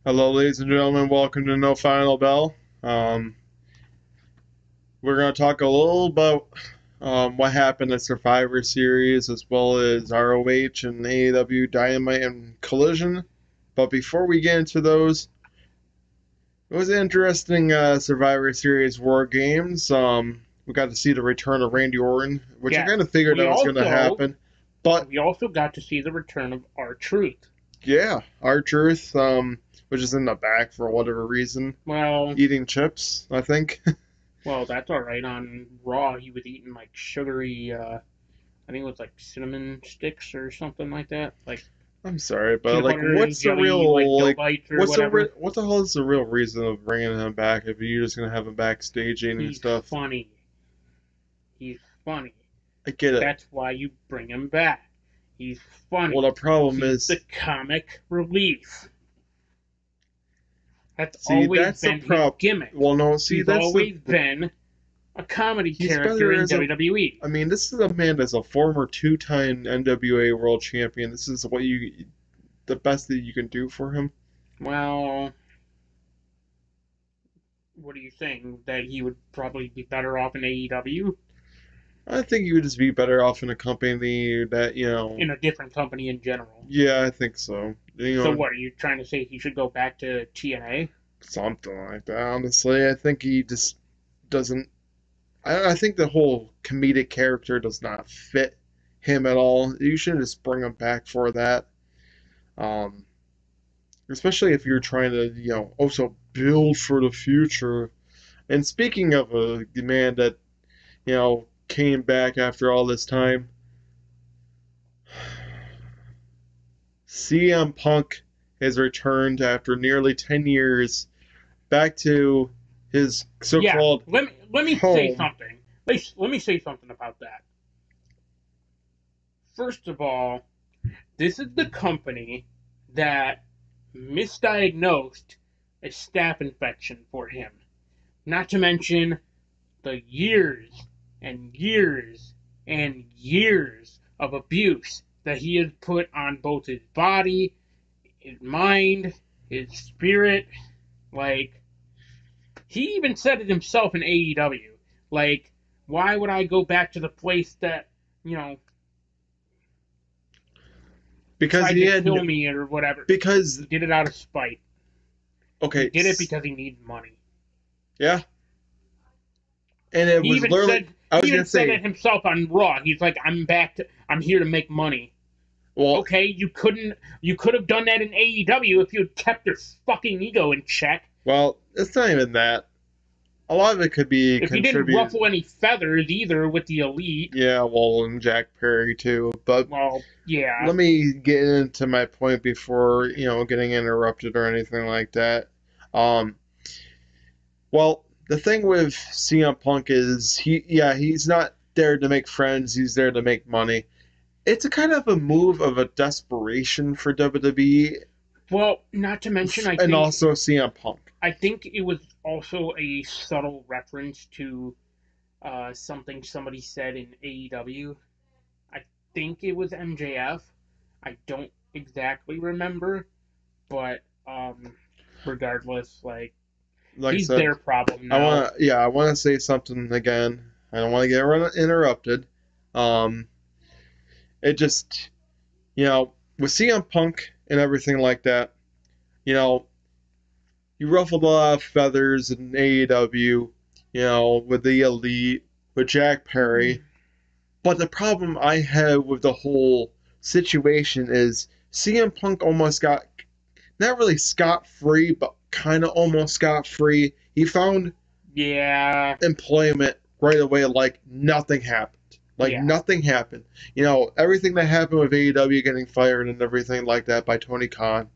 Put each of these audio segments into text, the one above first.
Hello, ladies and gentlemen. Welcome to No Final Bell. We're going to talk a little about what happened at Survivor Series as well as ROH and AEW Dynamite and Collision. But before we get into those, it was an interesting Survivor Series War Games. We got to see the return of Randy Orton, which I Yes, kind of figured we that was going to also happen. But we also got to see the return of R-Truth. yeah, R-Truth, which is in the back for whatever reason, Well, eating chips, I think. well, that's all right. On Raw, he was eating like sugary, I think it was like cinnamon sticks or something like that, like I'm sorry, but peanut like, butter and what's the jelly, like real Dill like, bites or whatever. what the hell is the real reason of bringing him back if you're just gonna have him backstaging and He's stuff? funny. He's funny. I get it. That's why you bring him back. He's Well, funny. the problem He's the is, comic relief. That's see, always that's the been his prop. gimmick. Well, no, see, He's that's the. always been a comedy He's character better in as a. WWE. I mean, this is a man that's a former two-time NWA World Champion. This is what you, the best that you can do for him. Well, what are you saying? That he would probably be better off in AEW? I think he would just be better off in a company that, you know. In a different company in general. Yeah, I think so. You So know, what, are you trying to say he should go back to TNA? something like that. Honestly, I think he just doesn't. I think the whole comedic character does not fit him at all. You should just bring him back for that. Um, Especially if you're trying to, also build for the future. And speaking of a man that, came back after all this time, CM Punk has returned after nearly 10 years back to his Yeah, so-called let me say home. something. Let me say something about that. First of all, this is the company that misdiagnosed a staph infection for him. Not to mention the years and years and years of abuse that he has put on both his body, his mind, his spirit. Like, he even said it himself in AEW. Like, why would I go back to the place that, you know, Because tried he to had. kill me or whatever? Because. He did it out of spite. He Okay. did it because he needed money. Yeah. And it He was even literally. said I he was going even to said say. it himself on Raw. He's like, I'm here to make money. Well, Okay, you could have done that in AEW if you had kept your fucking ego in check. it's not even that. A lot of it could be If you didn't contributed. ruffle any feathers either with the elite. Yeah, well, and Jack Perry too. But Well, yeah. let me get into my point before getting interrupted or anything like that. Um, well, the thing with CM Punk is he's not there to make friends. He's there to make money. It's a kind of a move of a desperation for WWE Well, not to mention, and also CM Punk. I think it was also a subtle reference to something somebody said in AEW. I think it was MJF. I don't exactly remember, but regardless, like Like I he's said, their problem now. I want to say something again. I don't want to get interrupted. Um, it just, with CM Punk and everything like that, you know, he ruffled a lot of feathers in AEW, with the Elite, with Jack Perry. But the problem I have with the whole situation is CM Punk almost got, not really scot free, but kind of almost scot free. He found Yeah, employment right away like nothing happened. Like yeah, nothing happened. Everything that happened with AEW getting fired and everything like that by Tony Khan.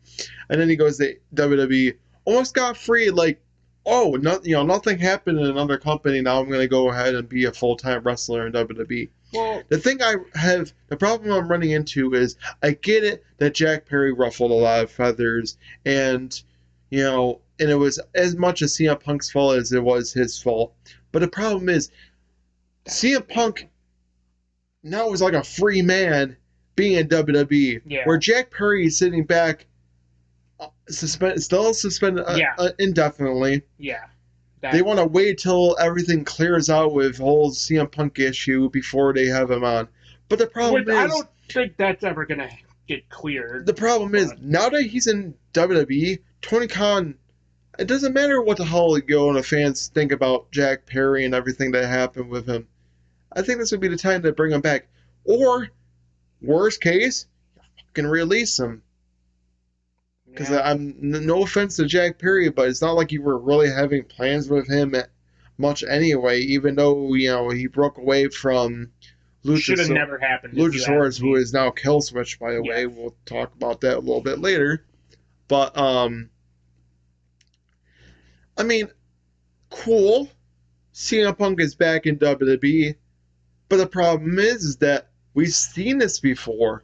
And then he goes to WWE, almost got free, like, oh, nothing happened in another company. Now I'm going to go ahead and be a full time wrestler in WWE. well, The problem I'm running into is I get it that Jack Perry ruffled a lot of feathers, and, and it was as much as CM Punk's fault as it was his fault. But the problem is, CM Punk now is like a free man being in WWE, yeah, where Jack Perry is sitting back still suspended Yeah. indefinitely. Yeah. They That. want to wait till everything clears out with whole CM Punk issue before they have him on. But Which I don't think that's ever gonna get cleared. the problem is But now that he's in WWE, Tony Khan. It doesn't matter what the hell the fans think about Jack Perry and everything that happened with him. I think this would be the time to bring him back. Or, worst case, you can release him. Because yeah, I'm no offense to Jack Perry, but it's not like you were really having plans with him much anyway. Even though he broke away from should have never happened if you Luchasaurus, ask who me. is now Killswitch, by the way. Yes. We'll talk about that a little bit later. But I mean, cool. CM Punk is back in WWE, but the problem is that we've seen this before.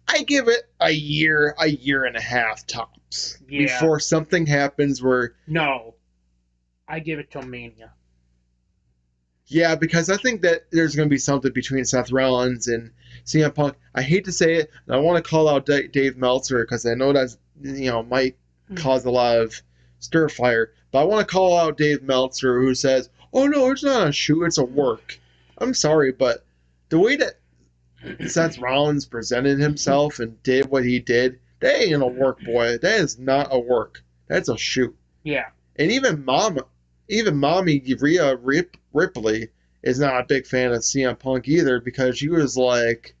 I give it a year and a half tops Yeah. before something happens where. No. I give it till Mania. Yeah, because I think that there's going to be something between Seth Rollins and CM Punk. I hate to say it, and I want to call out Dave Meltzer because I know that might cause a lot of stir fire. But I want to call out Dave Meltzer, who says, "Oh no, it's not a shoot, it's a work." I'm sorry, but the way that Seth Rollins presented himself and did what he did, that ain't a work, boy. That is not a work. That's a shoot. Yeah. And even mommy Rhea Ripley is not a big fan of CM Punk either because she was like,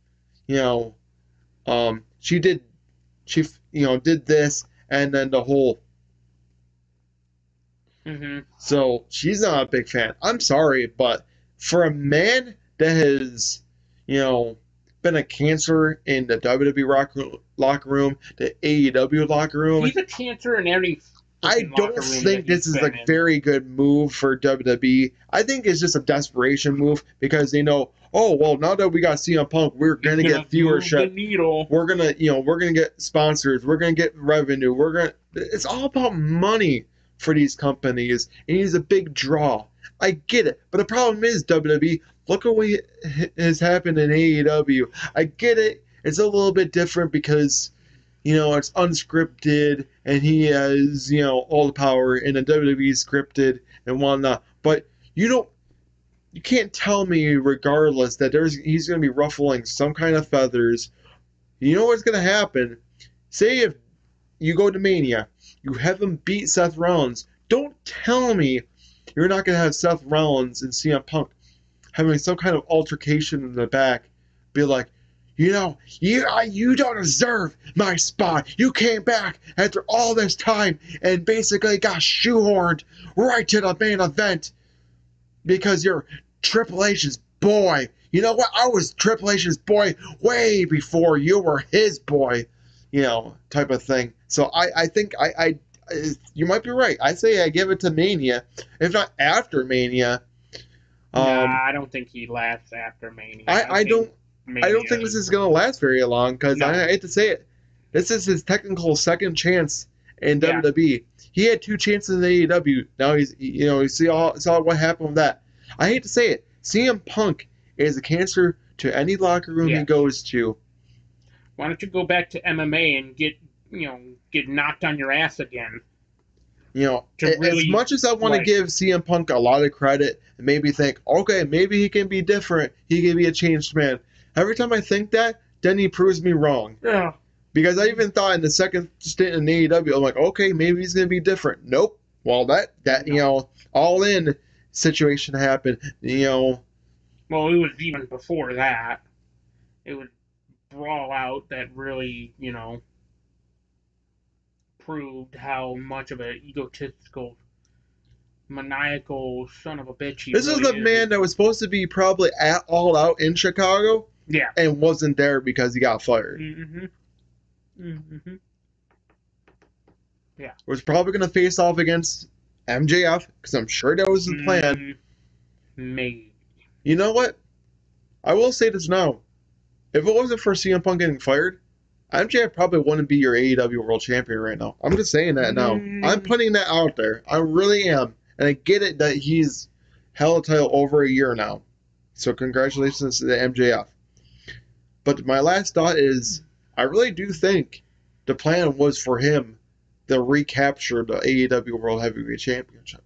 she did this and then the whole. So she's not a big fan. I'm sorry, but for a man that has, been a cancer in the WWE locker room, the AEW locker room, he's a cancer in every. I don't think this is a very good move for WWE. I think it's just a desperation move because they know, oh well, now that we got CM Punk, we're gonna get viewership. We're gonna get sponsors. We're gonna get revenue. It's all about money for these companies, and he's a big draw. I get it, but the problem is WWE. Look at what has happened in AEW. I get it. It's a little bit different because. It's unscripted, and he has, all the power, and the WWE scripted and whatnot. But you can't tell me, regardless, that he's going to be ruffling some kind of feathers. You know what's going to happen? Say if you go to Mania, you have him beat Seth Rollins. Don't tell me you're not going to have Seth Rollins and CM Punk having some kind of altercation in the back. Be like, you don't deserve my spot. You came back after all this time and basically got shoehorned right to the main event because you're Triple H's boy. You know what? I was Triple H's boy way before you were his boy, type of thing. So I think you might be right. I say I give it to Mania, if not after Mania. I don't think he lasts after Mania. I don't think this is going to last very long because I hate to say it. This is his technical second chance in WWE. He had 2 chances in AEW. Now you saw what happened with that. I hate to say it. CM Punk is a cancer to any locker room he goes to. Why don't you go back to MMA and get knocked on your ass again? As much as I want to give CM Punk a lot of credit and maybe think, okay, maybe he can be different. He can be a changed man. Every time I think that, then he proves me wrong. Yeah. Because I even thought in the second stint in AEW, I'm like, okay, maybe he's going to be different. Nope. Well, that all in situation happened. Well, it was even before that. It was Brawl Out that really, proved how much of an egotistical, maniacal son of a bitch he This really is the man that was supposed to be probably at All Out in Chicago. Yeah. And wasn't there because he got fired. Yeah. Was probably going to face off against MJF because I'm sure that was the plan. Maybe. You know what? I will say this now. If it wasn't for CM Punk getting fired, MJF probably wouldn't be your AEW World Champion right now. I'm just saying that now. I'm putting that out there. I really am. And I get it that he's held a title over a year now. So congratulations to the MJF. But my last thought is, I really do think the plan was for him to recapture the AEW World Heavyweight Championship.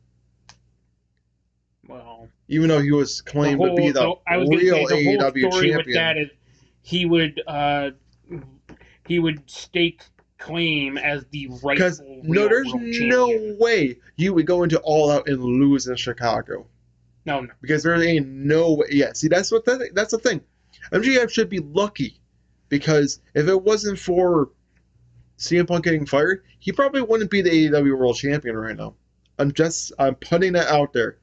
Well, Even though he was claimed to be the I was gonna say real the whole AEW story with champion. that is he would uh he would stake claim as the Because rightful no, real there's world no champion. way you would go into All Out and lose in Chicago. No, no. Because there ain't no way. Yeah, see, that's the thing. MJF should be lucky because if it wasn't for CM Punk getting fired, he probably wouldn't be the AEW World Champion right now. I'm putting it out there,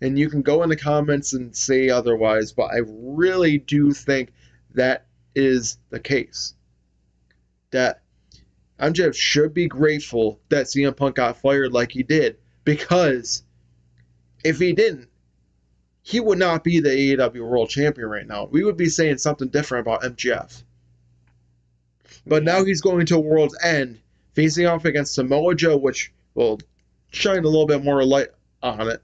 and you can go in the comments and say otherwise, but I really do think that is the case. That MJF should be grateful that CM Punk got fired like he did, because if he didn't, he would not be the AEW World Champion right now. We would be saying something different about MJF. But Yeah. now he's going to World's End, facing off against Samoa Joe, which will shine a little bit more light on it,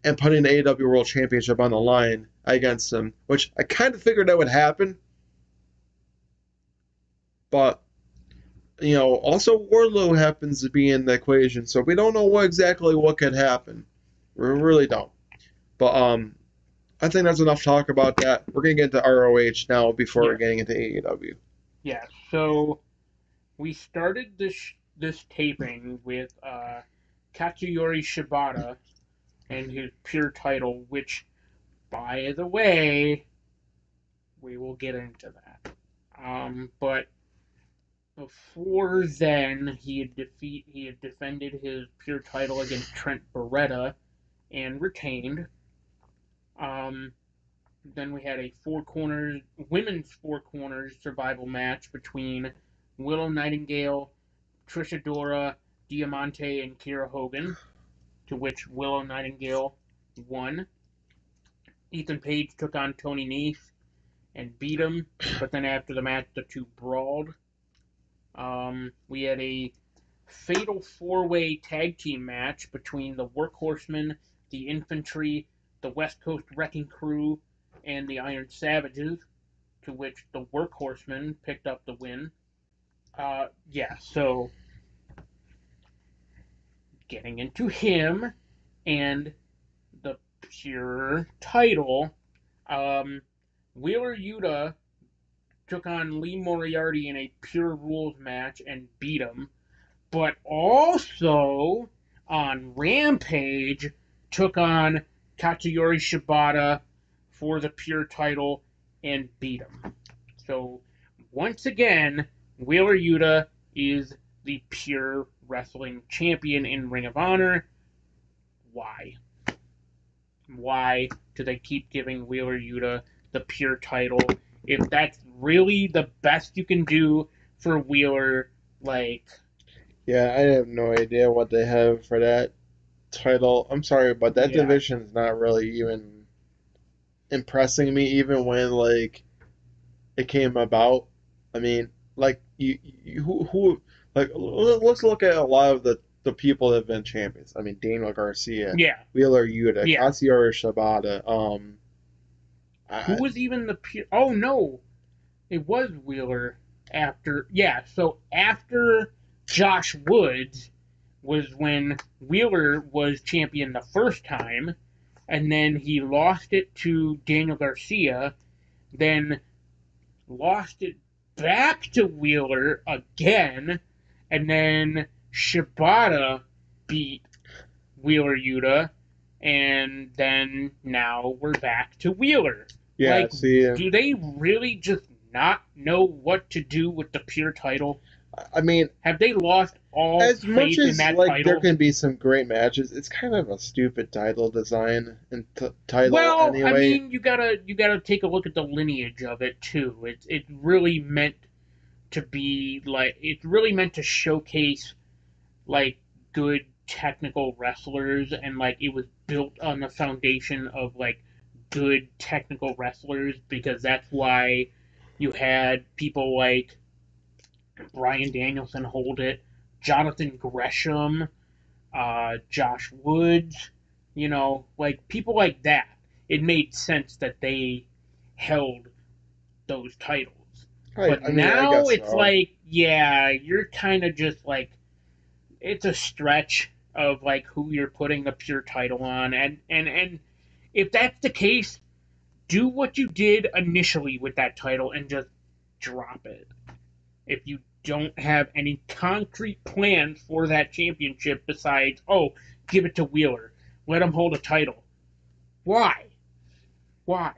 and putting the AEW World Championship on the line against him, which I kind of figured that would happen. But, also Wardlow happens to be in the equation, so we don't know exactly what could happen. We really don't. But I think that's enough talk about that. We're going to get into ROH now before Yeah. getting into AEW. Yeah. So we started this taping with Katsuyori Shibata and his pure title, which, by the way, we will get into that. But before then, he had defended his pure title against Trent Beretta and retained. Um, then we had a women's four corners survival match between Willow Nightingale, Trish Adora, Diamante, and Kiera Hogan, to which Willow Nightingale won. Ethan Page took on Tony Nese and beat him, but then after the match, the two brawled. We had a fatal four-way tag team match between the Workhorsemen, the Infantry, the West Coast Wrecking Crew, and the Iron Savages, to which the Workhorsemen picked up the win. Yeah, so getting into him and the pure title, um, Wheeler Yuta took on Lee Moriarty in a pure rules match and beat him, but also on Rampage took on Katsuyori Shibata for the pure title and beat him. So once again, Wheeler Yuta is the pure wrestling champion in Ring of Honor. Why? Why do they keep giving Wheeler Yuta the pure title? If that's really the best you can do for Wheeler, like, Yeah, I have no idea what they have for that title. I'm sorry, but that yeah, division is not really even impressing me, even when it came about. I mean, like who like let's look at a lot of the people that have been champions. I mean, Daniel Garcia, yeah, Wheeler Yuta, yeah. Katsuyori Shibata. Who I, was even the pure? Oh no, it was Wheeler after. Yeah, so after Josh Woods was when Wheeler was champion the first time, and then he lost it to Daniel Garcia, then lost it back to Wheeler again, and then Shibata beat Wheeler Yuta, and then now we're back to Wheeler. yeah, Like, see, do they really just not know what to do with the pure title? I mean, Have they lost all as much faith in as that like there title? can be some great matches, it's kind of a stupid title design and title Well, I anyway. mean, you gotta take a look at the lineage of it too. It's really meant to be like it's really meant to showcase like good technical wrestlers, and like it was built on the foundation of like good technical wrestlers, because that's why you had people like Brian Danielson hold it, Jonathan Gresham, Josh Woods, like people like that. It made sense that they held those titles. But I mean, I now guess it's so. like, yeah, you're kind of just like, it's a stretch of like who you're putting the pure title on, and if that's the case, do what you did initially with that title and just drop it. If you don't have any concrete plans for that championship besides, oh, give it to Wheeler, let him hold a title. Why? Why?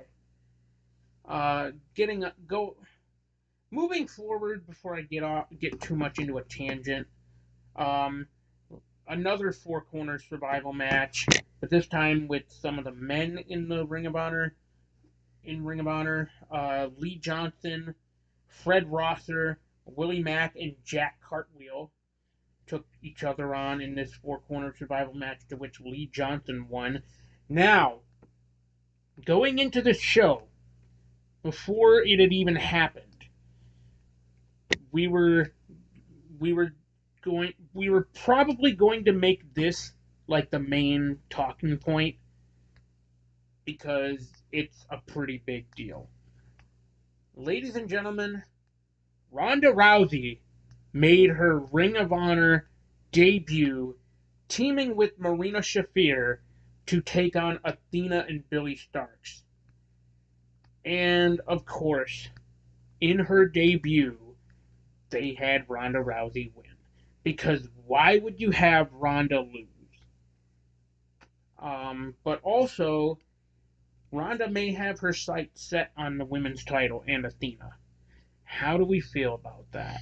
Getting a, go moving forward before I get too much into a tangent. Um, Another four corner survival match, but this time with some of the men in the Ring of Honor. In Ring of Honor, Lee Johnson, Fred Rosser, Willie Mack, and Jack Cartwheel took each other on in this four corner survival match, to which Lee Johnson won. Now, going into this show, before it had even happened, we were we were we were probably going to make this like the main talking point because it's a pretty big deal. Ladies and gentlemen, Ronda Rousey made her Ring of Honor debut teaming with Marina Shafir to take on Athena and Billy Starks. And of course, in her debut, they had Ronda Rousey win. Because why would you have Ronda lose? But also, Ronda may have her sights set on the women's title and Athena. How do we feel about that?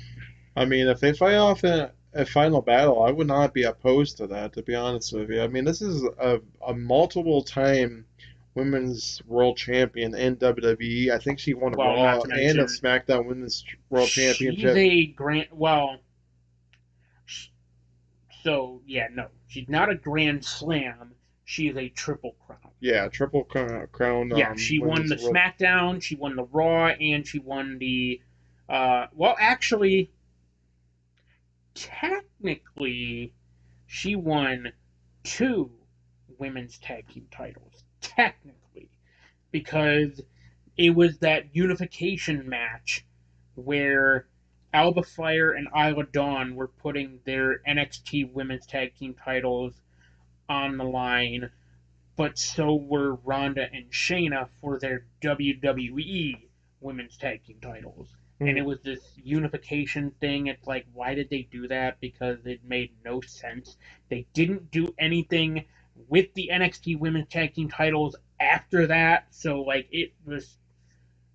I mean, if they fight off in a final battle, I would not be opposed to that, to be honest with you. I mean, this is a multiple time women's world champion in WWE. I think she won a Well, not Raw to and a mention, SmackDown Women's World she's Championship. a grand. Well, so yeah, no, she's not a Grand Slam. She is a Triple Crown. Yeah, Triple Crown Yeah, she won Women's the World. SmackDown, she won the Raw, and she won the. Well, actually, technically, she won two women's tag team titles. Technically, because it was that unification match where Alba Fire and Isla Dawn were putting their NXT women's tag team titles on the line, but so were Ronda and Shayna for their WWE women's tag team titles. And Hmm. it was this unification thing. It's like, why did they do that? Because it made no sense. They didn't do anything with the NXT women's tag team titles after that. So, like, it was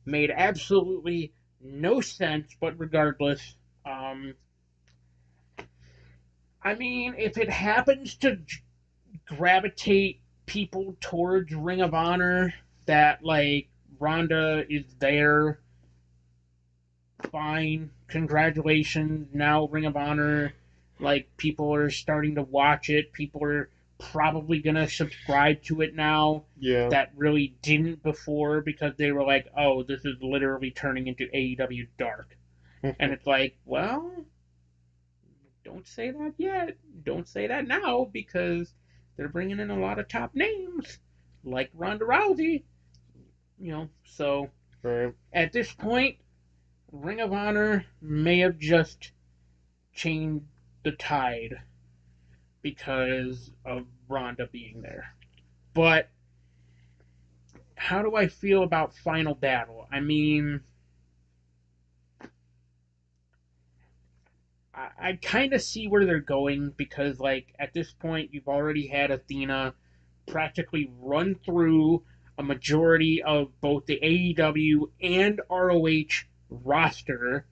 made absolutely no sense. But regardless, um, I mean, if it happens to gravitate people towards Ring of Honor, that like Ronda is there, fine. Congratulations. Now Ring of Honor, like people are starting to watch it. People are probably gonna subscribe to it now Yeah. that really didn't before because they were like, oh, this is literally turning into AEW Dark. And it's like, well, don't say that yet. Don't say that now because they're bringing in a lot of top names like Ronda Rousey. So Right. at this point, Ring of Honor may have just changed the tide because of Ronda being there. But how do I feel about Final Battle? I mean, I kind of see where they're going because, like, at this point, you've already had Athena practically run through a majority of both the AEW and ROH roster,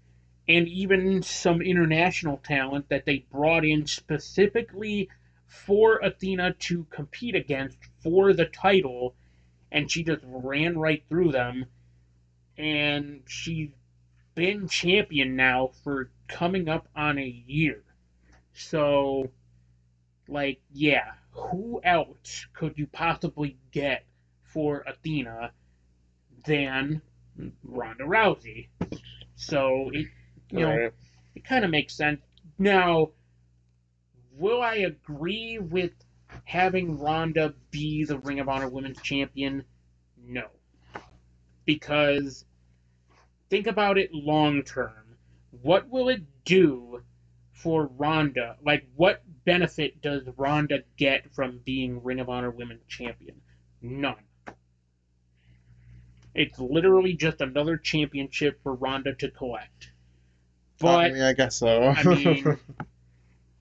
and even some international talent that they brought in specifically for Athena to compete against for the title, and she just ran right through them. And she's been champion now for coming up on a year. So, like, yeah, who else could you possibly get for Athena than Ronda Rousey? So it, you know, Right. it kind of makes sense. Now, will I agree with having Ronda be the Ring of Honor Women's Champion? No, because think about it long term. What will it do for Ronda? Like, what benefit does Ronda get from being Ring of Honor Women's Champion? None. It's literally just another championship for Ronda to collect. I But mean, I guess so. I mean,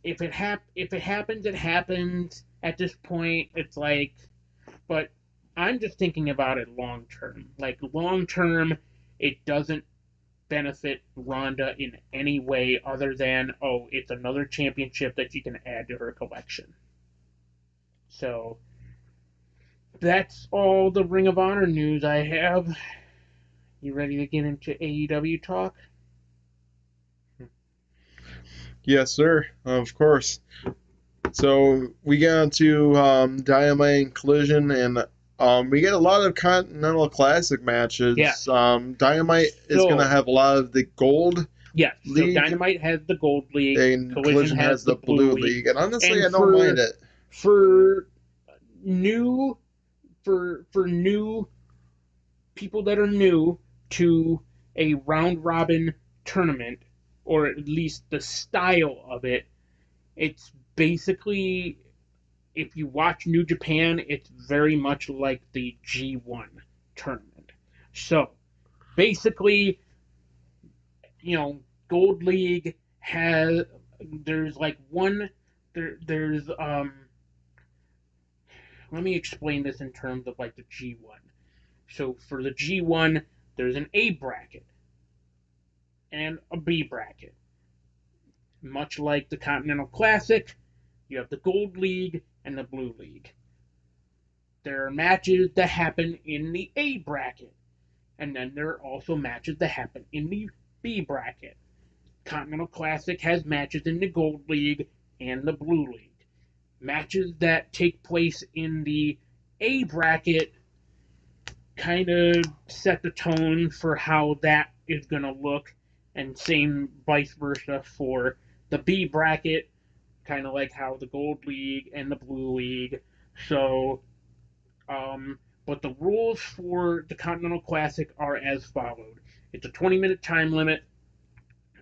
if it happens, it happens. At this point, it's like, but I'm just thinking about it long term. Like long term, it doesn't benefit Ronda in any way other than, oh, it's another championship that she can add to her collection. So that's all the Ring of Honor news I have. You ready to get into AEW talk? Yes, sir. Of course. So we get into Dynamite and Collision, and we get a lot of Continental Classic matches. Yes. Dynamite is going to have a lot of the Gold Yes. League. So Dynamite has the Gold League, and Collision has the Blue League. And honestly, and I don't mind it. For new people that are new to a round robin tournament, or at least the style of it, it's basically, if you watch New Japan, it's very much like the G1 tournament. So basically, Gold League has, there's like one, there's let me explain this in terms of like the G1. So for the G1, there's an A bracket and a B bracket. Much like the Continental Classic, you have the Gold League and the Blue League. There are matches that happen in the A bracket, and then there are also matches that happen in the B bracket. Continental Classic has matches in the Gold League and the Blue League. Matches that take place in the A bracket kind of set the tone for how that is going to look, and same vice versa for the B bracket, kind of like how the Gold League and the Blue League. So, but the rules for the Continental Classic are as followed. It's a 20-minute time limit,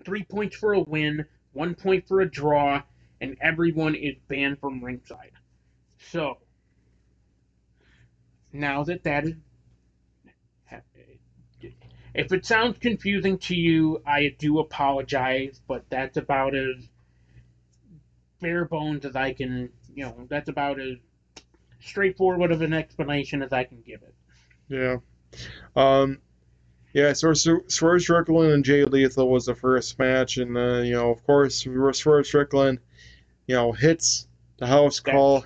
3 points for a win, 1 point for a draw, and everyone is banned from ringside. So, now that is, if it sounds confusing to you, I do apologize, but that's about as bare bones as I can, that's about as straightforward of an explanation as I can give it. Yeah. Yeah, so Swerve Strickland and Jay Lethal was the first match, and of course, Swerve Strickland, hits the house call,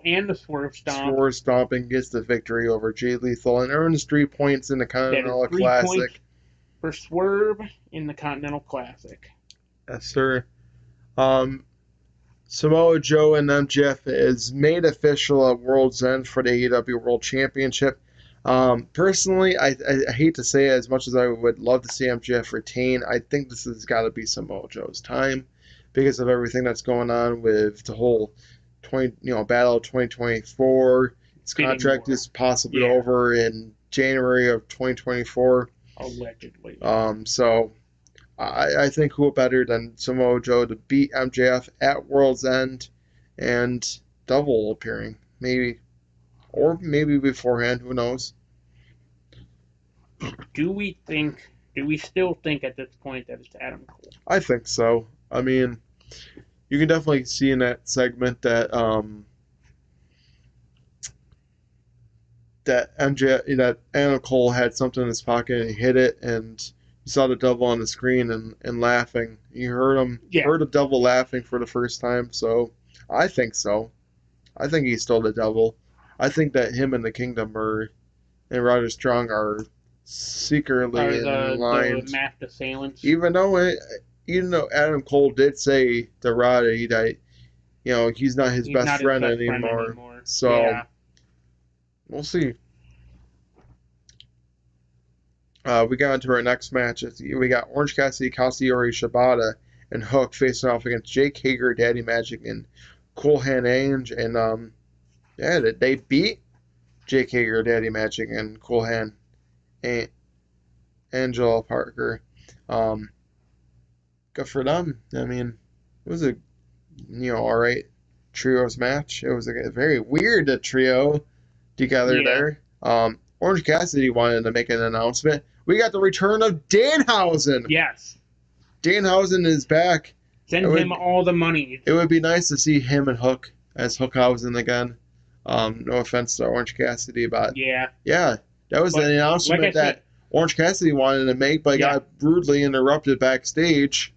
and the Swerve Stomp. Swerve Stomping gets the victory over Jay Lethal and earns 3 points in the Continental Classic. For Swerve in the Continental Classic. Yes, sir. Samoa Joe and MJF is made official at World's End for the AEW World Championship. Personally, I hate to say it, as much as I would love to see MJF retain, I think this has got to be Samoa Joe's time because of everything that's going on with the whole Battle of 2024. His contract is possibly over in January of 2024. Allegedly. So I think who better than Samoa Joe to beat MJF at World's End and double appearing, maybe. Or maybe beforehand, who knows? Do we still think at this point that it's Adam Cole? I think so. I mean, you can definitely see in that segment that that Adam Cole had something in his pocket and he hit it, and you saw the devil on the screen and laughing. You heard heard the devil laughing for the first time. So I think so. I think he stole the devil. I think that him and the Kingdom and Roderick Strong are secretly in line. The masked assailants. Even though Adam Cole did say to Roddy that he's not his best friend anymore. So we'll see. We got into our next match. We got Orange Cassidy, Katsuyori Shibata, and Hook facing off against Jake Hager, Daddy Magic, and Cool Hand Ange. And they beat Jake Hager, Daddy Magic, and Cool Hand Angelo Parker. Good for them. I mean, it was a all right trios match. It was a very weird trio together Yeah. there. Orange Cassidy wanted to make an announcement. We got the return of Danhausen. Yes. Danhausen is back. Send him all the money. It would be nice to see him and Hook as Hookhausen again. No offense to Orange Cassidy, but yeah, that was an announcement that Orange Cassidy wanted to make, but got rudely interrupted backstage.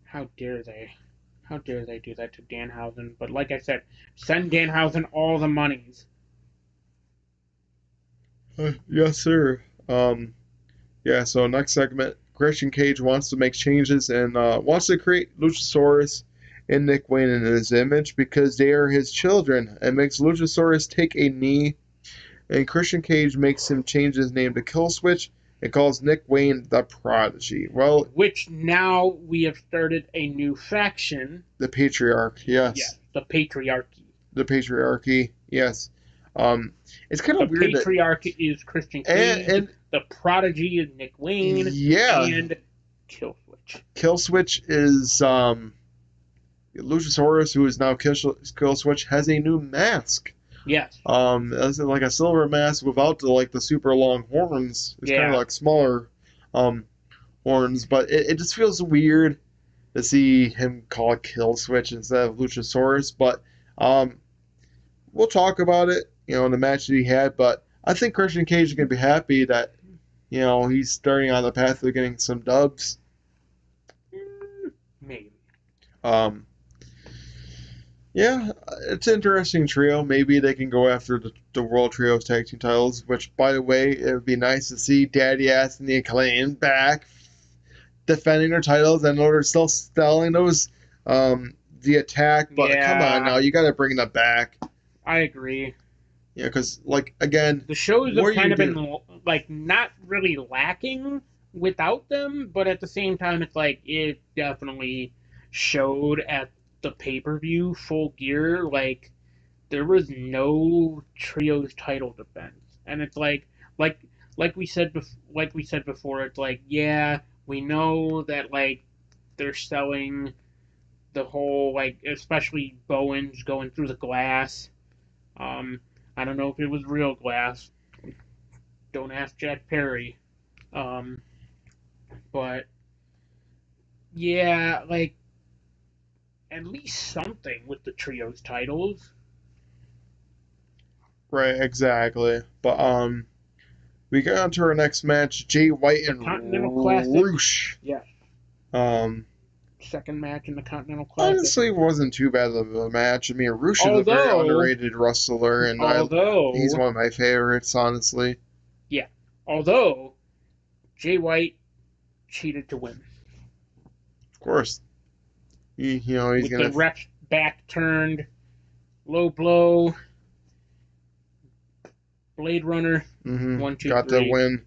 How dare they? How dare they do that to Danhausen? But like I said, send Danhausen all the monies. Yes, sir. So next segment, Christian Cage wants to make changes and wants to create Luchasaurus and Nick Wayne in his image because they are his children, and makes Luchasaurus take a knee. And Christian Cage makes him change his name to Killswitch and calls Nick Wayne the Prodigy. Well, which now we have started a new faction. The Patriarch, yes. Yes, the Patriarchy. The Patriarchy, yes. It's kind of weird. The Patriarch is Christian Cage, and the Prodigy is Nick Wayne, and Killswitch. Killswitch is Luchasaurus, who is now Killswitch, has a new mask. Yes. It's like a silver mask without the super long horns. It's kind of like smaller horns, but it just feels weird to see him call it Killswitch instead of Luchasaurus. But we'll talk about it, in the match that he had. But I think Christian Cage is going to be happy that, he's starting on the path of getting some dubs. Maybe. Yeah, it's an interesting trio. Maybe they can go after the World Trios Tag Team titles, which, by the way, it would be nice to see Daddy Ass and the Acclaim back defending their titles. I know they're still selling those, the Attack, but come on now, you got to bring them back. I agree. Yeah, because, again, the shows have kind of been, not really lacking without them, but at the same time, it's it definitely showed at the pay-per-view Full Gear, there was no trios title defense, and it's like we said before, it's we know that they're selling the whole especially Bowens going through the glass. I don't know if it was real glass. Don't ask Jack Perry. But yeah, at least something with the trios titles. Right, exactly. But we got on to our next match, Jay White and Roosh. Yes. Second match in the Continental Classic. Honestly, it wasn't too bad of a match. I mean, Roosh is a very underrated wrestler, and he's one of my favorites, honestly. Yeah. Although Jay White cheated to win. Of course. He's with gonna the ref's back turned, low blow, Blade Runner. 1, 2, got 3. the win.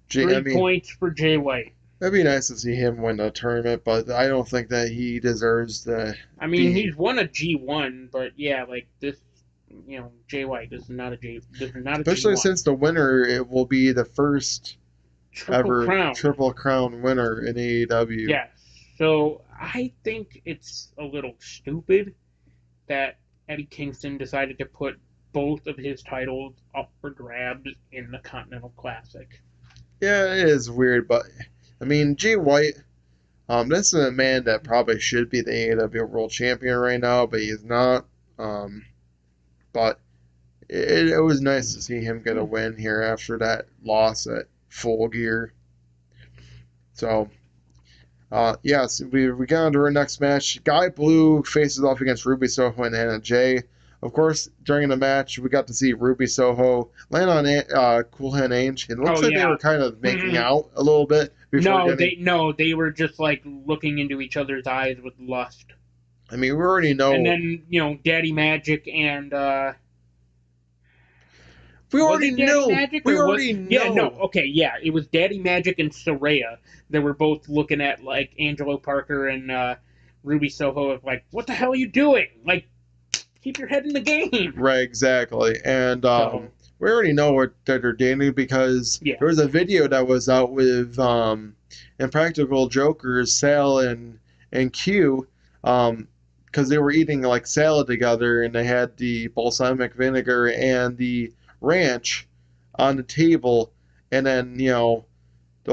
3 points for Jay White. It'd be nice to see him win the tournament, but I don't think that he deserves the. I mean, he's won a G1, but yeah, this, Jay White is not a G. This is not a Especially G1. Since the winner, it will be the first Triple Crown winner in AEW. Yes. So I think it's a little stupid that Eddie Kingston decided to put both of his titles up for grabs in the Continental Classic. Yeah, it is weird, but I mean, Jay White, this is a man that probably should be the AEW World Champion right now, but he's not. But it was nice to see him get a win here after that loss at Full Gear. So, yes, we got on to our next match. Guy Blue faces off against Ruby Soho and Anna Jay. Of course, during the match, we got to see Ruby Soho land on Cool Hand Ainge. It looks like they were kind of making out a little bit. They were just looking into each other's eyes with lust. I mean, we already know. And then, Daddy Magic and we already know. Yeah, no, okay, yeah. It was Daddy Magic and Soraya that were both looking at Angelo Parker and Ruby Soho of what the hell are you doing? Keep your head in the game. Right, exactly. And we already know that they're dating because Yeah. there was a video that was out with Impractical Jokers, Sal and Q, because they were eating like salad together and they had the balsamic vinegar and the ranch on the table, and then the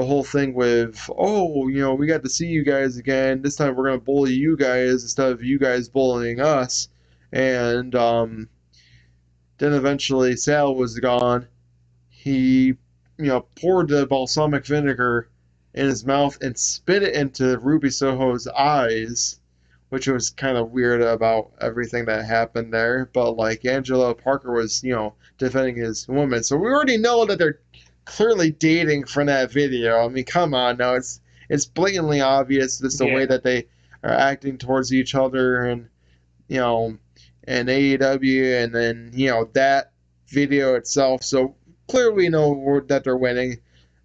whole thing with, oh, we got to see you guys again. This time we're gonna bully you guys instead of you guys bullying us, and then eventually Sal was gone. He, poured the balsamic vinegar in his mouth and spit it into Ruby Soho's eyes, which was kind of weird about everything that happened there. But like Angelo Parker was, defending his woman, so we already know that they're clearly dating from that video. I mean, come on now, it's blatantly obvious just the way Yeah. that they are acting towards each other, and you know, and AEW, and then that video itself. So clearly we know that they're winning,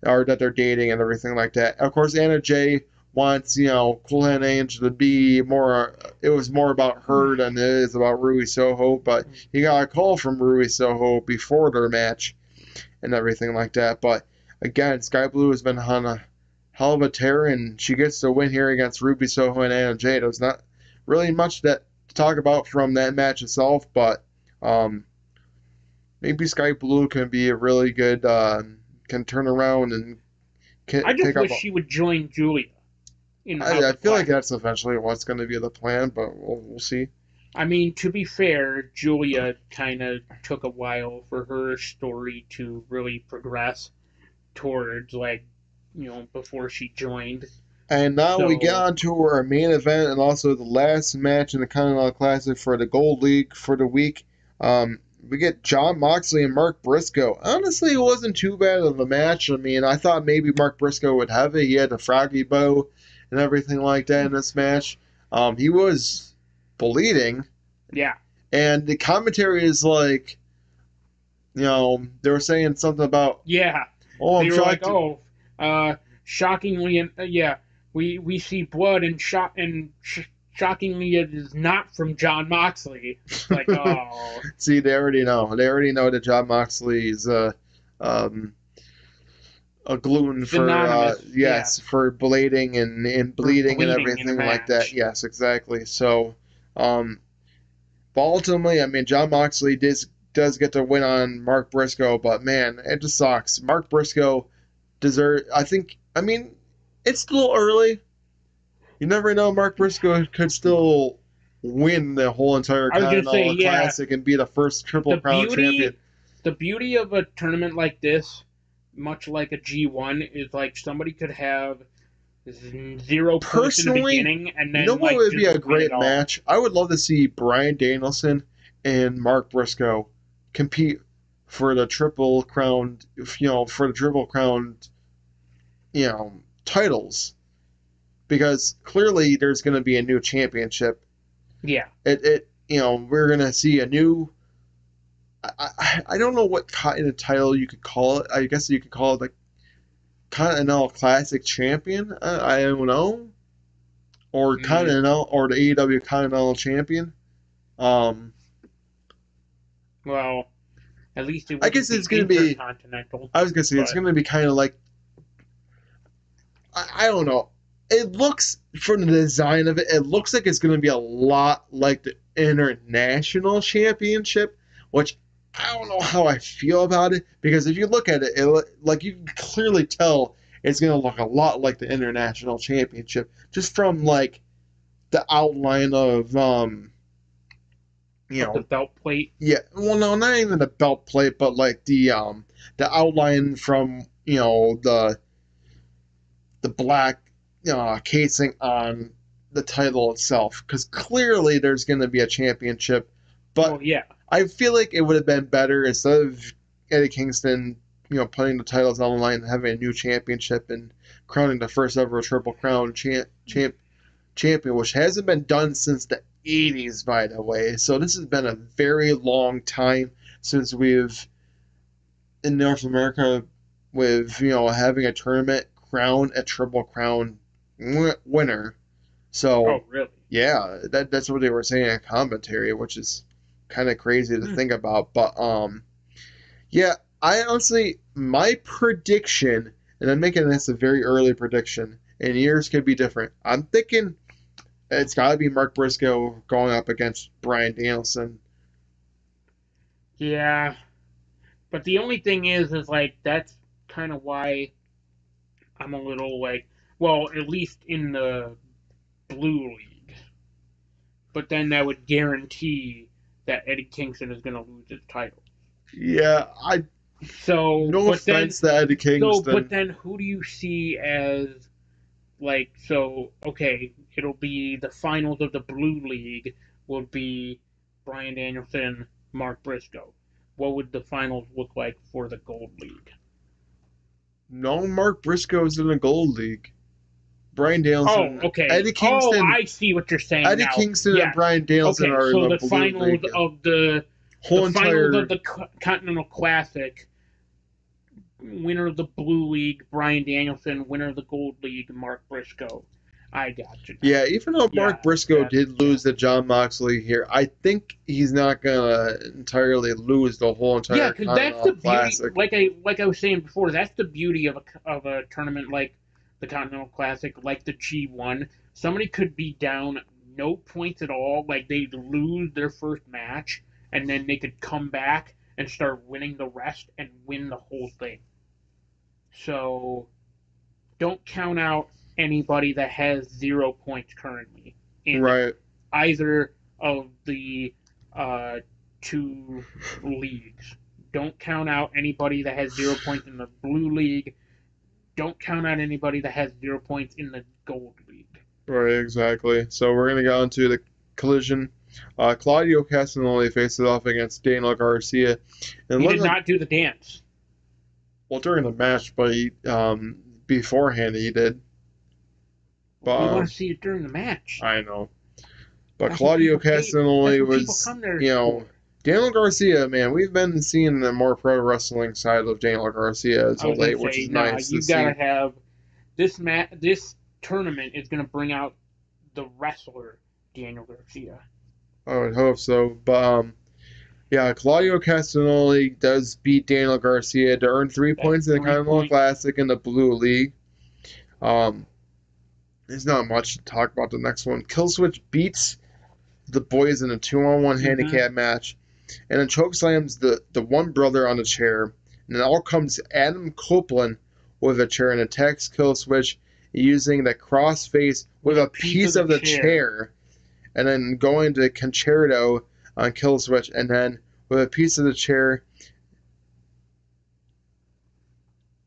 or that they're dating and everything like that. Of course, Anna Jay wants Cool Hand Angel to be more. It was more about her than it is about Rui Soho. But he got a call from Rui Soho before their match and everything like that. But again, Sky Blue has been on a hell of a tear, and she gets the win here against Ruby Soho and Anna Jay. There's not really much that to talk about from that match itself, but maybe Sky Blue can be a really good, can turn around and I just pick up. wish she would join Julia in House I of feel like Black. that's eventually what's going to be the plan, but we'll see. I mean, to be fair, Julia kind of took a while for her story to really progress towards, like, before she joined. And now we get So, on to our main event and also the last match in the Continental Classic for the Gold League for the week. We get Jon Moxley and Mark Briscoe. Honestly, it wasn't too bad of a match. I mean, I thought maybe Mark Briscoe would have it. He had the froggy bow and everything like that in this match. He was bleeding, yeah. and the commentary is like, they were saying something about, Yeah. oh, I'm They were like, shocked. oh, shockingly, yeah, we see blood and shockingly it is not from Jon Moxley. It's like, oh, See, they already know. They already know that Jon Moxley is um, a gluten for synonymous, yeah, yes, for blading and for bleeding and bleeding in a everything like that. match. Yes, exactly. So, um, but ultimately, I mean, Jon Moxley does get to win on Mark Briscoe, but man, it just sucks. Mark Briscoe deserve. I think. I mean, it's a little early. You never know. Mark Briscoe could still win the whole entire I was gonna say, Continental yeah, Classic and be the first Triple the Crown champion. beauty of a tournament like this, much like a G1, is like somebody could have 0 points in the Personally, beginning and you know then what like would be just a win it great all. match? I would love to see Bryan Danielson and Mark Briscoe compete for the Triple Crown, for the Triple Crown, you know, titles, because clearly there's going to be a new championship. Yeah. We're going to see a new. I don't know what kind of title you could call it. I guess you could call it the Continental Classic Champion. I don't know, or Mm, Continental, or the AEW Continental Champion. Um, well, at least it I wouldn't guess it's be gonna be. intercontinental, I was gonna say it's but gonna be kind of like, I don't know. It looks, from the design of it, it looks like it's gonna be a lot like the International Championship, which I don't know how I feel about it, because if you look at it, like you can clearly tell it's gonna look a lot like the International Championship, just from like the outline of you of the know belt plate. yeah, well, no, not even the belt plate, but like the outline from the black casing on the title itself, because clearly there's going to be a championship. Well, But yeah. I feel like it would have been better, instead of Eddie Kingston, putting the titles on the line and having a new championship and crowning the first ever Triple Crown champion, which hasn't been done since the 80s, by the way. So this has been a very long time since we've, in North America, with having a tournament crown a Triple Crown winner. So Oh, really? yeah, that's what they were saying in commentary, which is kind of crazy to Hmm. think about. But Yeah, I honestly, my prediction, and I'm making this a very early prediction, and years could be different. I'm thinking it's got to be Mark Briscoe going up against Bryan Danielson. Yeah, but the only thing is like that's kind of why I'm a little like, well, at least in the blue league. But then that would guarantee that Eddie Kingston is going to lose his title. Yeah, I So, no offense to Eddie but Kingston. then who do you see as like so? Okay, it'll be the finals of the blue league will be Bryan Danielson, Mark Briscoe. What would the finals look like for the gold league? No, Mark Briscoe's in the Gold League. Bryan Oh, Danielson, okay. Oh, I see what you're saying Eddie now. Kingston and Yes. Bryan Danielson Okay, are in so the Blue League. the Whole finals of entire the Continental Classic, winner of the Blue League, Bryan Danielson, winner of the Gold League, Mark Briscoe. I got you now. Yeah, even though Mark Yeah, Briscoe did yeah. lose to John Moxley here, I think he's not gonna entirely lose the whole Yeah, entire because that's Continental the beauty. Classic. Like I was saying before, that's the beauty of a tournament like the Continental Classic, like the G1. Somebody could be down no points at all, like they lose their first match, and then they could come back and start winning the rest and win the whole thing. So don't count out anybody that has 0 points currently in Right. either of the uh, two leagues. Don't count out anybody that has 0 points in the blue league. Don't count out anybody that has 0 points in the gold league. Right, exactly. So we're gonna go into the collision. Claudio Castagnoli faces off against Daniel Garcia, and He look did like not do the dance. well during the match, but beforehand he did. But We want to see it during the match. I know. But That's what Claudio people pay. That's Castagnoli what people was, come there you know, for. Daniel Garcia, man, we've been seeing the more pro wrestling side of Daniel Garcia as I of was gonna late, which say, is nah, nice to you gotta see. have this tournament is gonna bring out the wrestler Daniel Garcia. I would hope so. But yeah, Claudio Castagnoli does beat Daniel Garcia to earn three That's points in the three Continental points. Classic in the Blue League. Um, there's not much to talk about the next one. Killswitch beats the boys in a 2-on-1 Mm-hmm. handicap match, and then chokeslams the one brother on the chair. And then out comes Adam Copeland with a chair and attacks Killswitch using the crossface with With a a piece of piece the of the chair, chair, and then going to concerto on Killswitch, and then with a piece of the chair,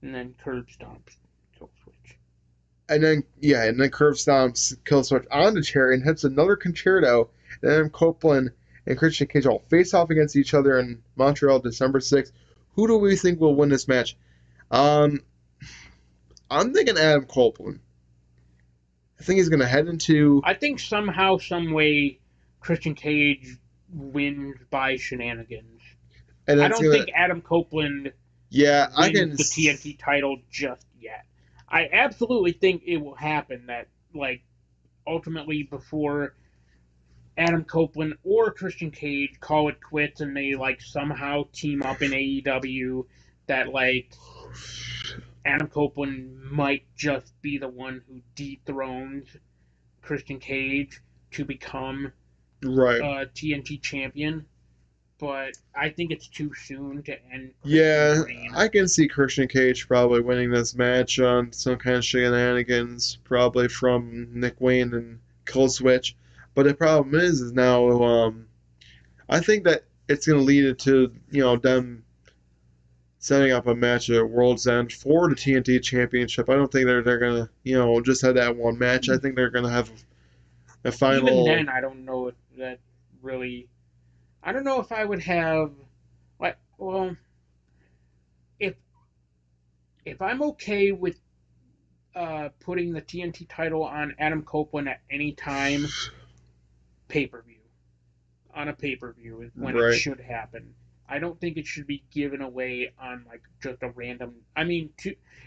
and then curb stomps kill switch. and then curve stomps Killswitch on the chair and hits another concerto. And then Copeland and Christian Cage all face off against each other in Montreal, December 6th. Who do we think will win this match? Um, I'm thinking Adam Copeland. I think he's going to head into, I think somehow, some way, Christian Cage wins by shenanigans. and I it's don't going to, think Adam Copeland yeah, I wins can, the TNT title just yet. I absolutely think it will happen that like ultimately before Adam Copeland or Christian Cage call it quits and they like somehow team up in AEW that like Adam Copeland might just be the one who dethrones Christian Cage to become right. TNT champion. But I think it's too soon to end Christian's Yeah, reign. I can see Christian Cage probably winning this match on some kind of shenanigans, probably from Nick Wayne and Killswitch. But the problem is now, I think that it's going to lead into them setting up a match at World's End for the TNT Championship. I don't think they're going to just have that one match. I think they're going to have a Even final. then, I don't know if that really. I don't know if I would have. Like, well, if I'm okay with putting the TNT title on Adam Copeland at any time, pay per view on a pay per view is when it Right. should happen. I don't think it should be given away on like just a random. I mean,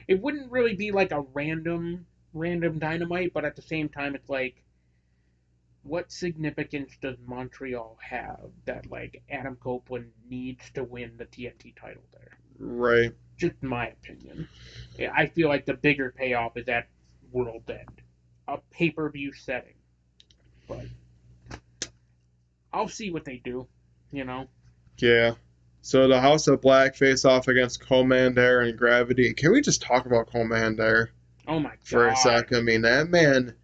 it wouldn't really be like a random Dynamite, but at the same time, it's like what significance does Montreal have that like Adam Copeland needs to win the TNT title there? Right. Just my opinion. I feel like the bigger payoff is at World's End, a pay-per-view setting. But I'll see what they do. You know. Yeah. So the House of Black face off against Commander and Gravity. Can we just talk about Commander Oh my for a god. sec? I mean, that man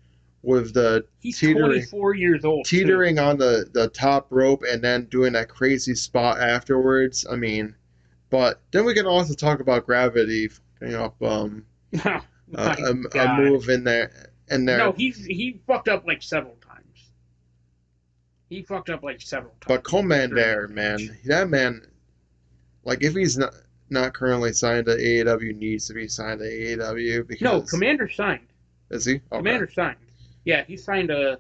with the He's 24 years old. teetering on the top rope and then doing that crazy spot afterwards. I mean, but then we can also talk about Gravity picking up Oh a move in there. No, he fucked up like several times. He fucked up like several times. But Commander, man, that man, like if he's not currently signed to AEW, needs to be signed to AEW because no, Commander signed. Is he? Okay. Commander signed. Yeah, he signed a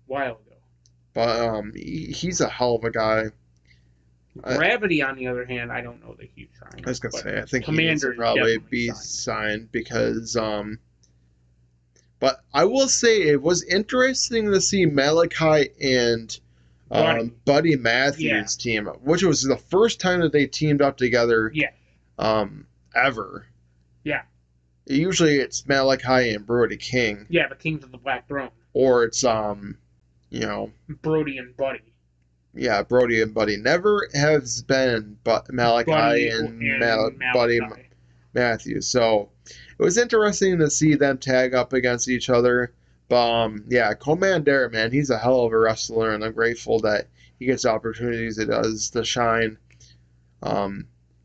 while ago. But he's a hell of a guy. Gravity, on the other hand, I don't know that he's signed. I was gonna say, I think Commander he needs to probably be signed because But I will say it was interesting to see Malachi and Buddy Matthews team, which was the first time that they teamed up together. Yeah. Ever. Yeah. Usually it's Malachi and Brody King. Yeah, the Kings of the Black Throne. Or it's Brody and Buddy. Yeah, Brody and Buddy. Never has been but Malachi and Buddy Matthews. So it was interesting to see them tag up against each other. But yeah, Commander, man, he's a hell of a wrestler, and I'm grateful that he gets opportunities he does to shine.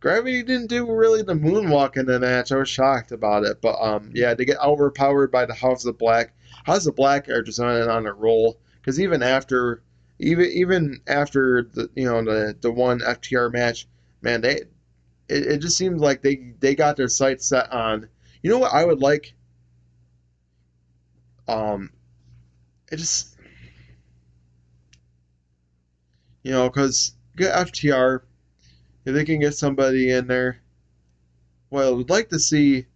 Gravity didn't do really the moonwalk in the match. I was shocked about it. But yeah, to get overpowered by the House of Black. House of Black are just on a roll. Because even after the one FTR match, man, it just seems like they got their sights set on. You know what I would like? It just, because get FTR, if they can get somebody in there, what I would like to see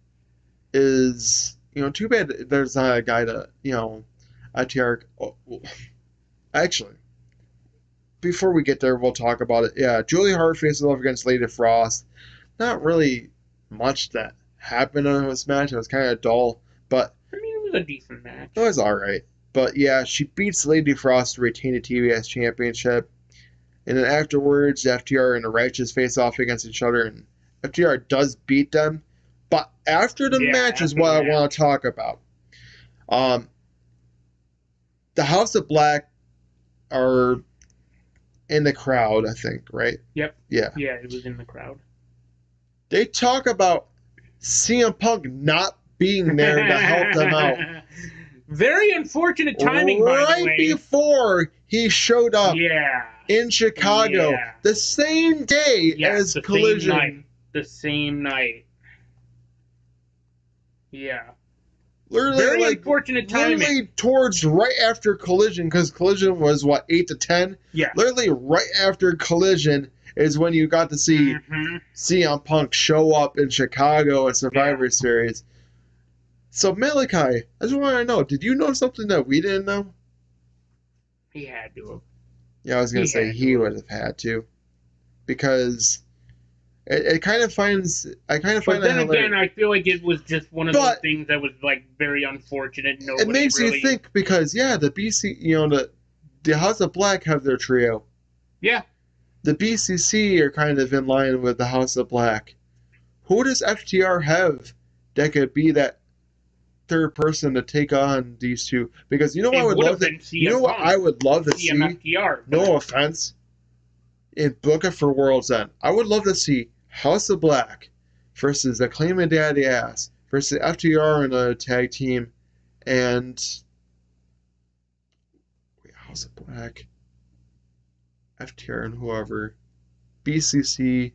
is, too bad there's not a guy to, FTR. Oh, actually, before we get there, we'll talk about it. Yeah, Julie Hart faces off against Lady Frost. Not really much that happened in this match. It was kind of dull, but I mean, it was a decent match. It was all right. But yeah, she beats Lady Frost to retain the TBS championship. And then afterwards, FTR and the Righteous face off against each other, and FTR does beat them. But after the match is what I want to talk about. The House of Black are in the crowd, I think, right? Yep. Yeah. Yeah, it was in the crowd. They talk about CM Punk not being there to help them out. Very unfortunate timing, by the way. Right before he showed up in Chicago, the same day as Collision. The same night. Yeah. Literally, very unfortunate timing. Literally towards right after Collision, because Collision was, 8 to 10? Yeah. Literally right after Collision is when you got to see CM Punk show up in Chicago at Survivor Series. So, Malachi, I just want to know, did you know something that we didn't know? He had to have. Yeah, I was going to say he would have had to. Because it kind of finds... But then again, I feel like it was just one of those things that was, very unfortunate. It makes you think, because, the BC... the House of Black have their trio. Yeah. The BCC are kind of in line with the House of Black. Who does FTR have that could be that third person to take on these two? Because I would love to. I would love to see. FTR, no offense. In Book It for World's End, I would love to see House of Black versus the Claim of Daddy Ass versus FTR in a tag team, and House of Black, FTR, and whoever, BCC.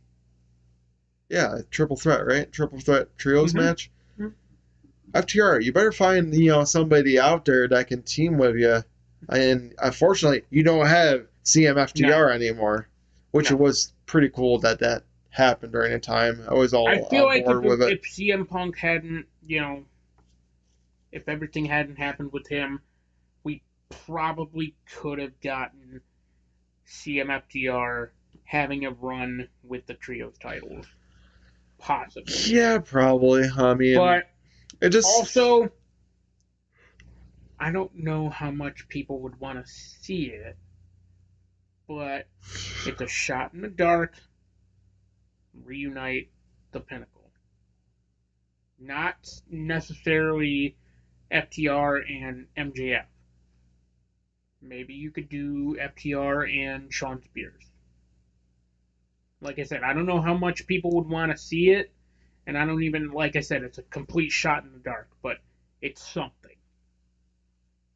Yeah, triple threat, right? Triple threat trios match. FTR, you better find somebody out there that can team with you. And unfortunately, you don't have CMFTR anymore, which it was pretty cool that happened during the time. I was all I feel like if CM Punk hadn't, if everything hadn't happened with him, we probably could have gotten CMFDR having a run with the trios titles. Possibly. Yeah, probably. I mean, but it just also, I don't know how much people would want to see it, but it's a shot in the dark. Reunite the Pinnacle. Not necessarily FTR and MJF. Maybe you could do FTR and Shawn Spears. Like I said, I don't know how much people would want to see it, and I don't even, like I said, it's a complete shot in the dark, but it's something.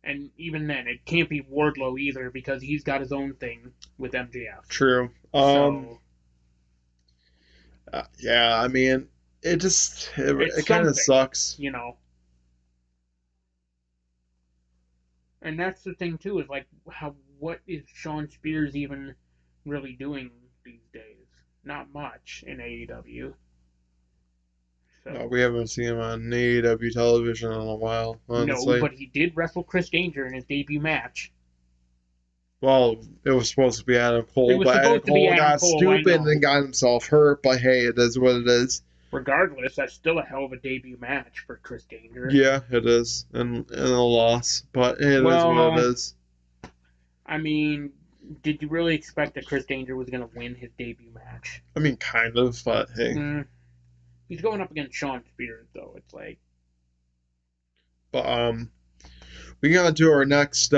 And even then, it can't be Wardlow either because he's got his own thing with MJF. true. So Yeah, I mean, it kind of sucks. you know. And that's the thing too, is like what is Shawn Spears even really doing these days? Not much in AEW. So We haven't seen him on AEW television in a while, honestly. no, but he did wrestle Chris Danger in his debut match. Well, it was supposed to be Adam Cole, but Adam Cole got stupid and got himself hurt. But hey, it is what it is. Regardless, that's still a hell of a debut match for Chris Danger. Yeah, it is, and a loss, but it is what it is. I mean, did you really expect that Chris Danger was going to win his debut match? I mean, kind of, but hey. He's going up against Shawn Spears, though. It's like. But we got to do our next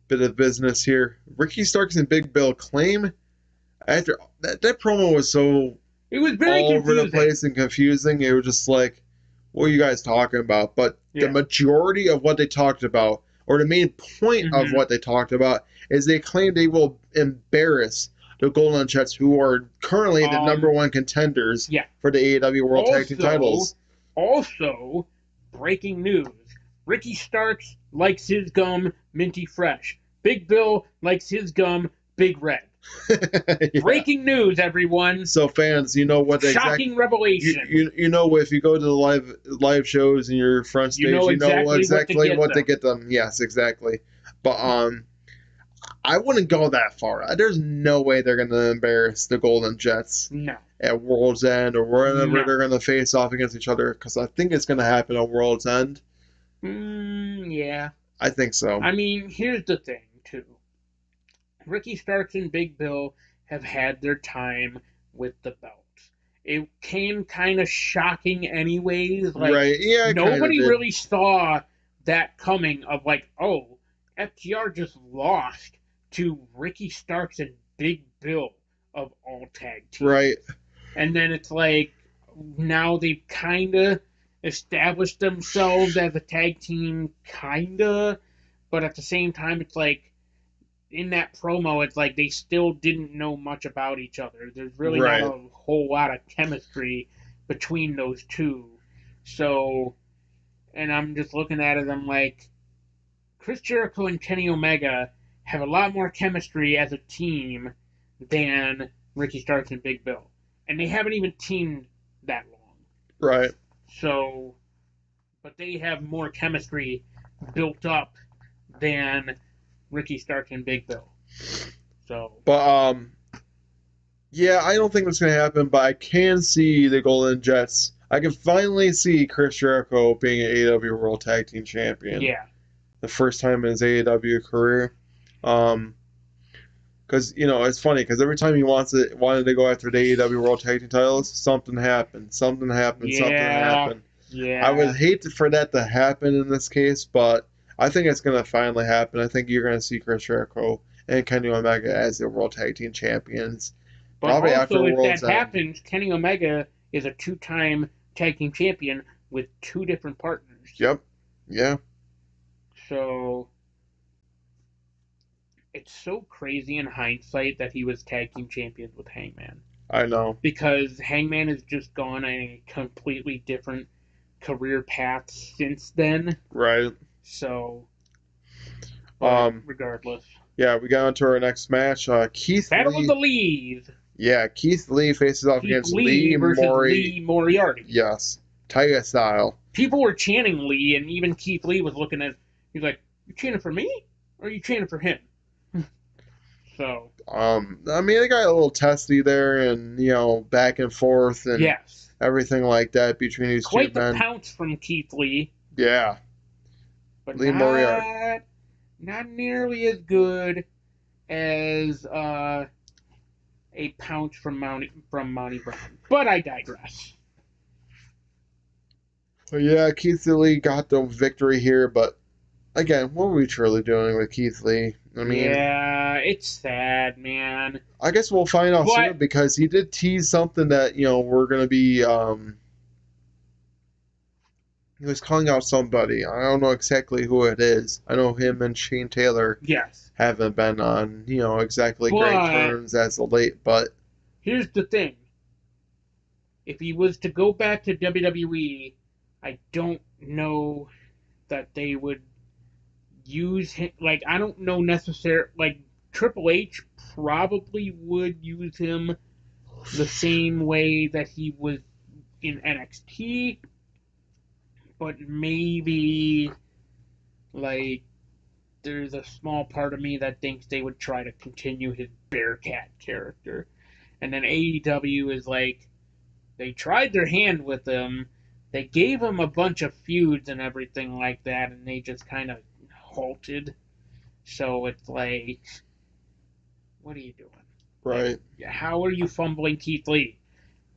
bit of business here. Ricky Starks and Big Bill claim after that promo was so. It was very all confusing. over the place and confusing. It was just like, what are you guys talking about? But the majority of what they talked about, or the main point of what they talked about, is they claim they will embarrass the Golden Jets, who are currently the number one contenders for the AEW World Tag Team titles. Also, breaking news. Ricky Starks likes his gum minty fresh. Big Bill likes his gum big red. Breaking news, everyone. So fans, you know what shocking revelation. You know, if you go to the live shows and you're front stage, you know exactly what to get them. Yes, exactly. But I wouldn't go that far. There's no way they're gonna embarrass the Golden Jets. No. At World's End or wherever they're gonna face off against each other, because I think it's gonna happen at World's End. Yeah. I think so. I mean, here's the thing too. Ricky Starks and Big Bill have had their time with the belts. It came kind of shocking anyways. Like, right, yeah. Nobody really saw that coming of like, oh, FTR just lost to Ricky Starks and Big Bill of all tag teams. Right. And then it's like, now they've kind of established themselves as a tag team, kind of. But at the same time, it's like, in that promo, it's like they still didn't know much about each other. There's really not a whole lot of chemistry between those two. So, and I'm just looking at it, I'm like, Chris Jericho and Kenny Omega have a lot more chemistry as a team than Ricky Starks and Big Bill. And they haven't even teamed that long. Right. So, but they have more chemistry built up than Ricky Starks and Big Bill. So, but yeah, I don't think that's gonna happen. But I can see the Golden Jets. I can finally see Chris Jericho being an AEW World Tag Team Champion. Yeah, the first time in his AEW career. Because it's funny because every time he wanted to go after the AEW World Tag Team titles, something happened. Yeah. I would hate for that to happen in this case, but I think it's going to finally happen. I think you're going to see Chris Jericho and Kenny Omega as the World Tag Team Champions. But probably also, if that happens, Kenny Omega is a 2-time Tag Team Champion with 2 different partners. Yep. Yeah. So, it's so crazy in hindsight that he was Tag Team Champions with Hangman. I know. Because Hangman has just gone a completely different career path since then. Right. So, regardless. Yeah, we got into our next match. Keith Battle of the Lees. Yeah, Keith Lee faces off against Lee Moriarty. Yes. Tiger style. People were chanting Lee, and even Keith Lee was looking at. He's like, You cheering for me, or are you cheering for him? So I mean, they got a little testy there, and back and forth and yes, everything like that between these two quite the men. pounce from Keith Lee, Yeah, but Lee Moriarty. not nearly as good as a pounce from Monty Brown. But I digress. But yeah, Keith Lee got the victory here, but again, what are we truly doing with Keith Lee? I mean, Yeah, it's sad, man. I guess we'll find out But soon because he did tease something that we're gonna be. He was calling out somebody. I don't know exactly who it is. I know him and Shane Taylor yes, haven't been on exactly great but terms as of late, but here's the thing: if he was to go back to WWE, I don't know that they would use him. Like, I don't know necessarily. Like, Triple H probably would use him the same way that he was in NXT, but maybe like there's a small part of me that thinks they would try to continue his Bearcat character. And then AEW is like, they tried their hand with him. They gave him a bunch of feuds and everything like that, and they just kind of halted. So it's like, what are you doing? Like, right. how are you fumbling Keith Lee?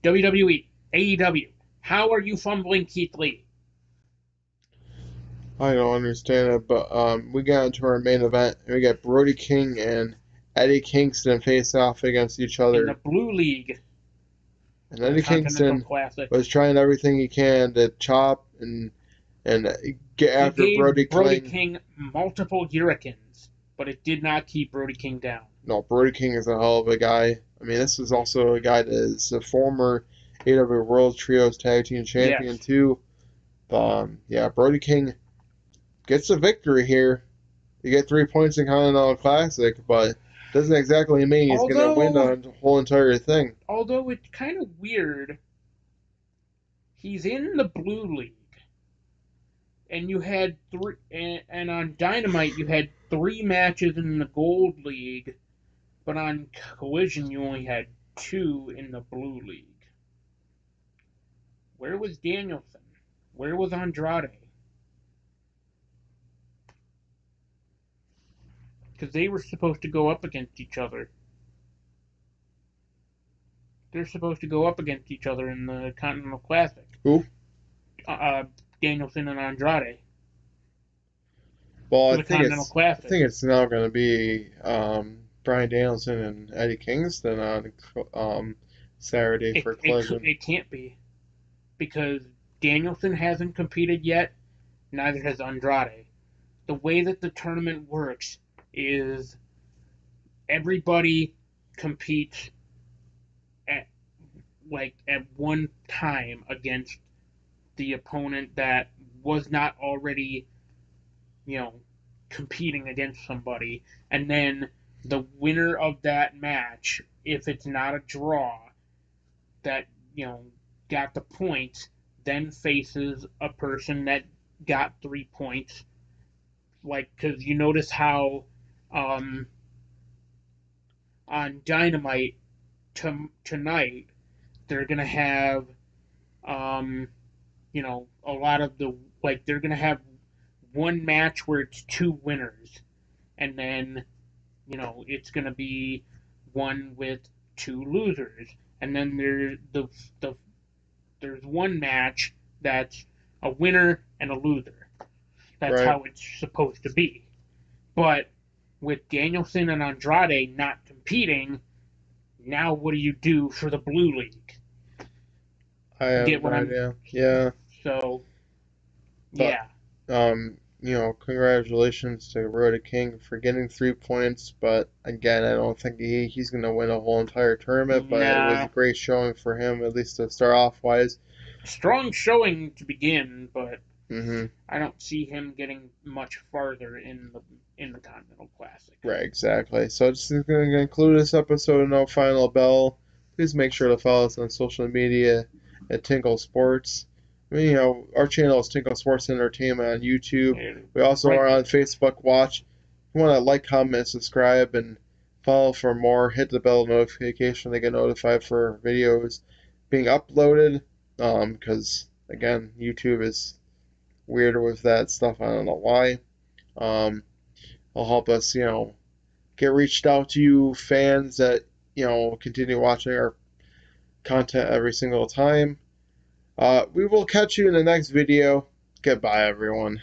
WWE, AEW, how are you fumbling Keith Lee? I don't understand it, but we got into our main event, and we got Brody King and Eddie Kingston face off against each In the other. Blue League And for the Eddie Continental Kingston Classic. was trying everything he can to chop and get He after gave Brody Brody King. King multiple hurricanes, but it did not keep Brody King down. No, Brody King is a hell of a guy. I mean, this is also a guy that is a former AW World Trios Tag Team Champion Yes. too. Yeah, Brody King gets a victory here. You get 3 points in Continental Classic, but doesn't exactly mean he's going to win Although, the whole entire thing. although it's kind of weird, he's in the Blue League, and you had three, and on Dynamite you had 3 matches in the Gold League, but on Collision you only had 2 in the Blue League. Where was Danielson? Where was Andrade? Because they were supposed to go up against each other. They're supposed to go up against each other in the Continental Classic. Who? Uh, Danielson and Andrade Well, for I the think Continental it's I Classic. think it's now going to be Brian Danielson and Eddie Kingston on Saturday It, for it, Collision. it can't be because Danielson hasn't competed yet, neither has Andrade. The way that the tournament works is everybody competes at at one time against the opponent that was not already, you know, competing against somebody, and then the winner of that match, if it's not a draw, that got the points, then faces a person that got 3 points. Like, because you notice how um, on Dynamite tonight they're gonna have a lot of the they're gonna have one match where it's 2 winners, and then it's gonna be one with 2 losers, and then there's one match that's a winner and a loser. That's Right. how it's supposed to be. But with Danielson and Andrade not competing, now what do you do for the Blue League? I You have get no what I'm idea. Yeah, so but yeah. congratulations to Brody King for getting 3 points. But again, I don't think he's going to win a whole entire tournament. But it was a Nah, great showing for him, at least to start off wise. strong showing to begin, but Mm-hmm. I don't see him getting much farther in the Continental Classic. Right, exactly. So this is going to conclude this episode of No Final Bell. Please make sure to follow us on social media at Tinkle Sports. Our channel is Tinkle Sports Entertainment on YouTube. And We also right, are on Facebook Watch. If you want to like, comment, subscribe, and follow for more, hit the bell notification to get notified for videos being uploaded. Because again, YouTube is weird with that stuff. I don't know why. Um, It'll help us, get reached out to you fans that, continue watching our content every single time. We will catch you in the next video. Goodbye, everyone.